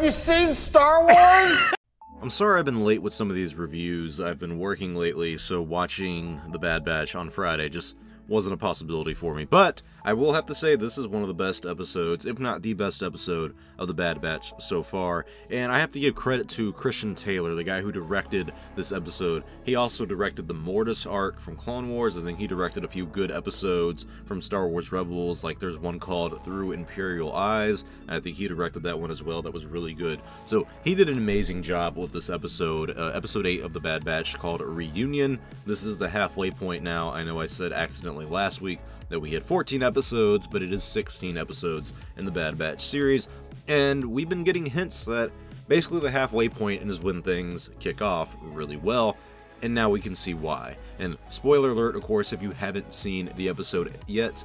you seen Star Wars? I'm sorry I've been late with some of these reviews. I've been working lately, so watching The Bad Batch on Friday just wasn't a possibility for me. But I will have to say this is one of the best episodes, if not the best episode, of The Bad Batch so far. And I have to give credit to Christian Taylor, the guy who directed this episode. He also directed the Mortis arc from Clone Wars. I think he directed a few good episodes from Star Wars Rebels, like there's one called Through Imperial Eyes. I think he directed that one as well. That was really good. So he did an amazing job with this episode, episode 8 of The Bad Batch, called Reunion. This is the halfway point now. I know I said accidentally last week that we had 14 episodes, but it is 16 episodes in the Bad Batch series, and we've been getting hints that basically the halfway point is when things kick off really well, and now we can see why. And spoiler alert, of course, if you haven't seen the episode yet,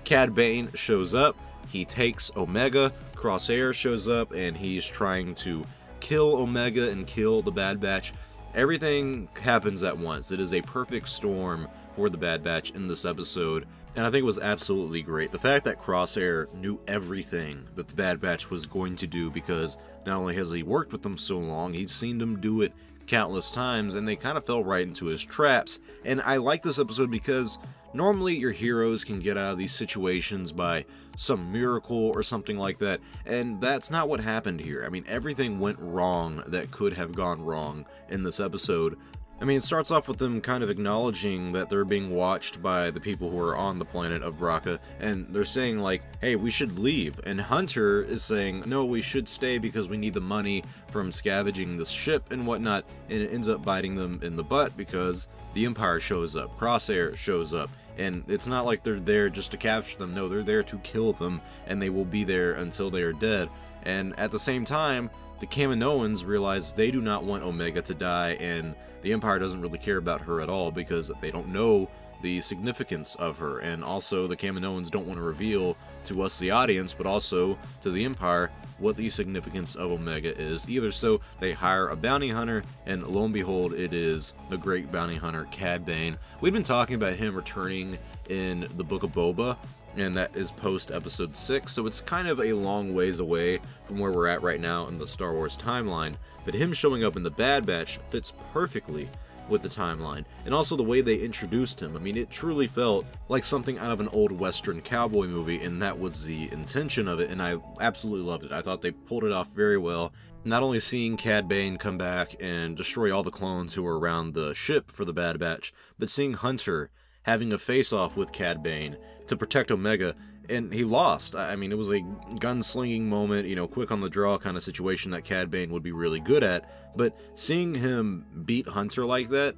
Cad Bane shows up, he takes Omega, Crosshair shows up, and he's trying to kill Omega and kill the Bad Batch. Everything happens at once. It is a perfect storm for the Bad Batch in this episode, and I think it was absolutely great. The fact that Crosshair knew everything that the Bad Batch was going to do, because not only has he worked with them so long, he's seen them do it countless times, and they kind of fell right into his traps. And I like this episode because normally your heroes can get out of these situations by some miracle or something like that, and that's not what happened here. I mean, everything went wrong that could have gone wrong in this episode. I mean, it starts off with them kind of acknowledging that they're being watched by the people who are on the planet of Bracca, and they're saying like, hey, we should leave, and Hunter is saying, no, we should stay because we need the money from scavenging this ship and whatnot, and it ends up biting them in the butt because the Empire shows up, Crosshair shows up, and it's not like they're there just to capture them. No, they're there to kill them, and they will be there until they are dead. And at the same time, the Kaminoans realize they do not want Omega to die, and the Empire doesn't really care about her at all because they don't know the significance of her. And also, the Kaminoans don't want to reveal to us, the audience, but also to the Empire, what the significance of Omega is either. So they hire a bounty hunter, and lo and behold, it is the great bounty hunter, Cad Bane. We've been talking about him returning in the Book of Boba, and that is post episode 6, so it's kind of a long ways away from where we're at right now in the Star Wars timeline, but him showing up in the Bad Batch fits perfectly with the timeline, and also the way they introduced him. I mean, it truly felt like something out of an old Western cowboy movie, and that was the intention of it, and I absolutely loved it. I thought they pulled it off very well. Not only seeing Cad Bane come back and destroy all the clones who were around the ship for the Bad Batch, but seeing Hunter having a face-off with Cad Bane to protect Omega, and he lost. I mean, it was a gunslinging moment, you know, quick on the draw kind of situation that Cad Bane would be really good at, but seeing him beat Hunter like that,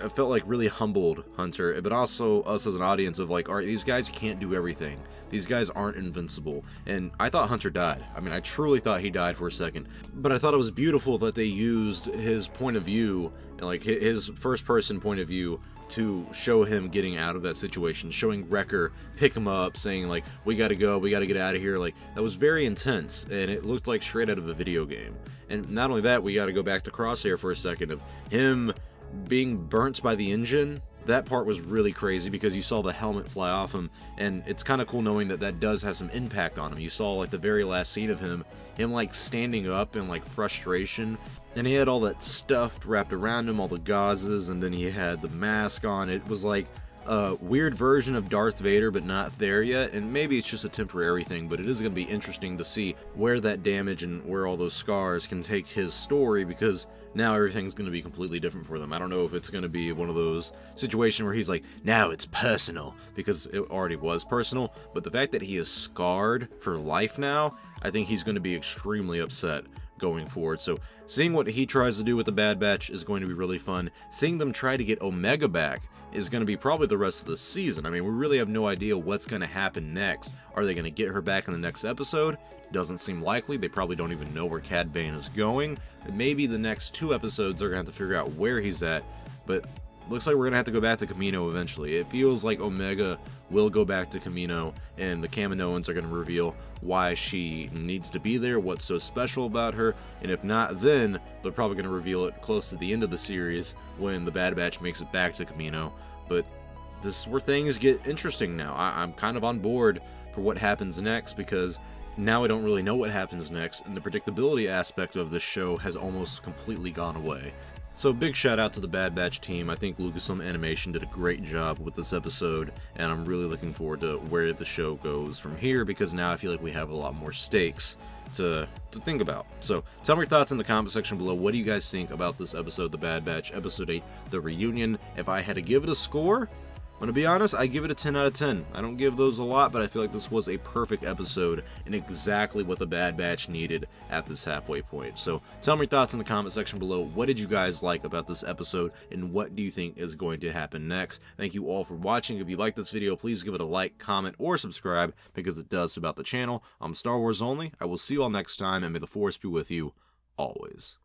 I felt like really humbled Hunter, but also us as an audience of like, alright, these guys can't do everything. These guys aren't invincible. And I thought Hunter died. I mean, I truly thought he died for a second. But I thought it was beautiful that they used his point of view, like his first-person point of view, to show him getting out of that situation, showing Wrecker pick him up, saying like, we gotta go, we gotta get out of here. Like, that was very intense, and it looked like straight out of a video game. And not only that, we gotta go back to Crosshair for a second, of him being burnt by the engine. That part was really crazy because you saw the helmet fly off him, and it's kind of cool knowing that that does have some impact on him. You saw like the very last scene of him like standing up in like frustration, and he had all that stuff wrapped around him, all the gauzes, and then he had the mask on. It was like a weird version of Darth Vader, but not there yet, and maybe it's just a temporary thing, but it is going to be interesting to see where that damage and where all those scars can take his story, because now everything's going to be completely different for them. I don't know if it's going to be one of those situations where he's like, now it's personal, because it already was personal, but the fact that he is scarred for life now, I think he's going to be extremely upset going forward. So seeing what he tries to do with the Bad Batch is going to be really fun. Seeing them try to get Omega back is going to be probably the rest of the season. I mean, we really have no idea what's going to happen next. Are they going to get her back in the next episode? Doesn't seem likely. They probably don't even know where Cad Bane is going. Maybe the next 2 episodes they're going to have to figure out where he's at, but looks like we're going to have to go back to Kamino eventually. It feels like Omega will go back to Kamino, and the Kaminoans are going to reveal why she needs to be there, what's so special about her, and if not, then they're probably going to reveal it close to the end of the series when the Bad Batch makes it back to Kamino. But this is where things get interesting now. I'm kind of on board for what happens next, because now I don't really know what happens next, and the predictability aspect of this show has almost completely gone away. So big shout out to the Bad Batch team. I think Lucasfilm Animation did a great job with this episode, and I'm really looking forward to where the show goes from here, because now I feel like we have a lot more stakes to think about. So tell me your thoughts in the comment section below. What do you guys think about this episode, The Bad Batch, Episode 8, The Reunion? If I had to give it a score, I'm gonna be honest, I give it a 10 out of 10. I don't give those a lot, but I feel like this was a perfect episode and exactly what the Bad Batch needed at this halfway point. So tell me your thoughts in the comment section below. What did you guys like about this episode, and what do you think is going to happen next? Thank you all for watching. If you like this video, please give it a like, comment, or subscribe, because it does about the channel. I'm Star Wars Only. I will see you all next time, and may the Force be with you always.